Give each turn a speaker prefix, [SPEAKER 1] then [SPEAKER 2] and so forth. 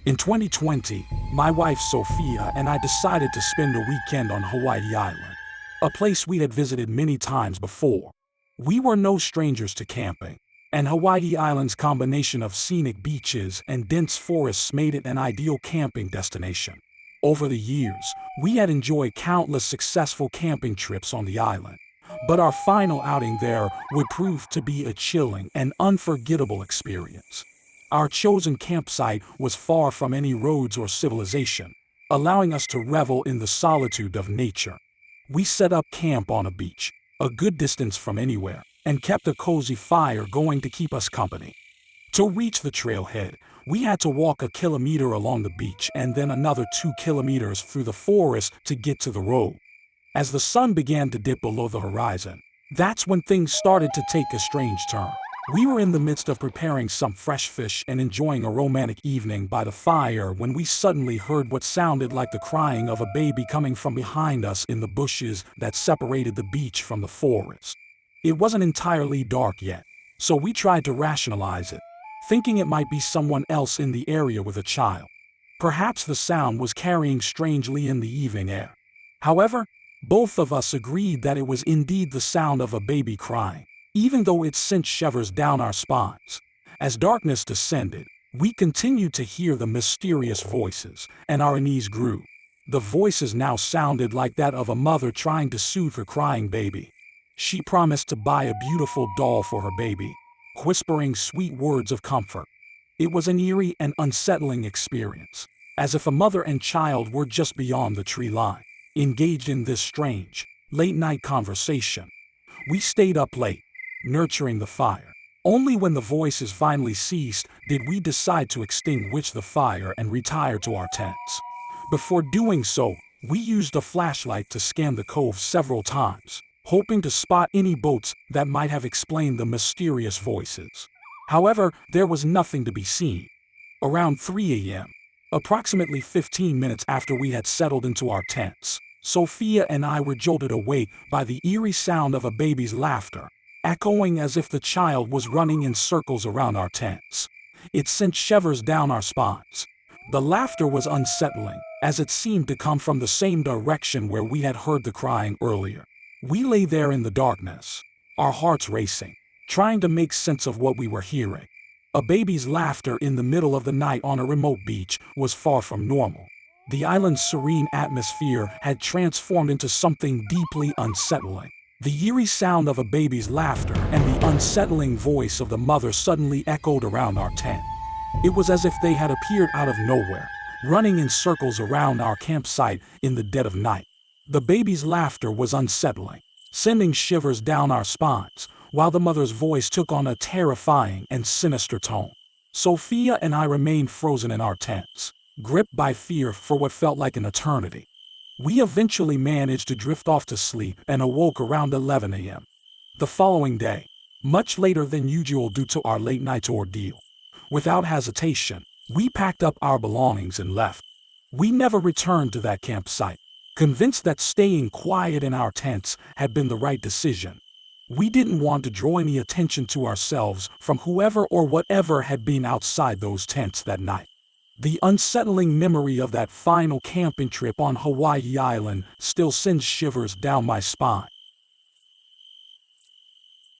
[SPEAKER 1] In 2020, my wife Sophia and I decided to spend a weekend on Hawaii Island, a place we had visited many times before. We were no strangers to camping, and Hawaii Island's combination of scenic beaches and dense forests made it an ideal camping destination. Over the years, we had enjoyed countless successful camping trips on the island, but our final outing there would prove to be a chilling and unforgettable experience. Our chosen campsite was far from any roads or civilization, allowing us to revel in the solitude of nature. We set up camp on a beach, a good distance from anywhere, and kept a cozy fire going to keep us company. To reach the trailhead, we had to walk a kilometer along the beach and then another 2 kilometers through the forest to get to the road. As the sun began to dip below the horizon, that's when things started to take a strange turn. We were in the midst of preparing some fresh fish and enjoying a romantic evening by the fire when we suddenly heard what sounded like the crying of a baby coming from behind us in the bushes that separated the beach from the forest. It wasn't entirely dark yet, so we tried to rationalize it, thinking it might be someone else in the area with a child. Perhaps the sound was carrying strangely in the evening air. However, both of us agreed that it was indeed the sound of a baby crying, even though it sent shivers down our spines. As darkness descended, we continued to hear the mysterious voices, and our unease grew. The voices now sounded like that of a mother trying to soothe her crying baby. She promised to buy a beautiful doll for her baby, whispering sweet words of comfort. It was an eerie and unsettling experience, as if a mother and child were just beyond the tree line, engaged in this strange, late-night conversation. We stayed up late, nurturing the fire. Only when the voices finally ceased did we decide to extinguish the fire and retire to our tents. Before doing so, we used a flashlight to scan the cove several times, hoping to spot any boats that might have explained the mysterious voices. However, there was nothing to be seen. Around 3 a.m., approximately 15 minutes after we had settled into our tents, Sophia and I were jolted awake by the eerie sound of a baby's laughter, echoing as if the child was running in circles around our tents. It sent shivers down our spines. The laughter was unsettling, as it seemed to come from the same direction where we had heard the crying earlier. We lay there in the darkness, our hearts racing, trying to make sense of what we were hearing. A baby's laughter in the middle of the night on a remote beach was far from normal. The island's serene atmosphere had transformed into something deeply unsettling. The eerie sound of a baby's laughter and the unsettling voice of the mother suddenly echoed around our tent. It was as if they had appeared out of nowhere, running in circles around our campsite in the dead of night. The baby's laughter was unsettling, sending shivers down our spines, while the mother's voice took on a terrifying and sinister tone. Sophia and I remained frozen in our tents, gripped by fear for what felt like an eternity. We eventually managed to drift off to sleep and awoke around 11 a.m. the following day, much later than usual due to our late-night ordeal. Without hesitation, we packed up our belongings and left. We never returned to that campsite, convinced that staying quiet in our tents had been the right decision. We didn't want to draw any attention to ourselves from whoever or whatever had been outside those tents that night. The unsettling memory of that final camping trip on Hawaii Island still sends shivers down my spine.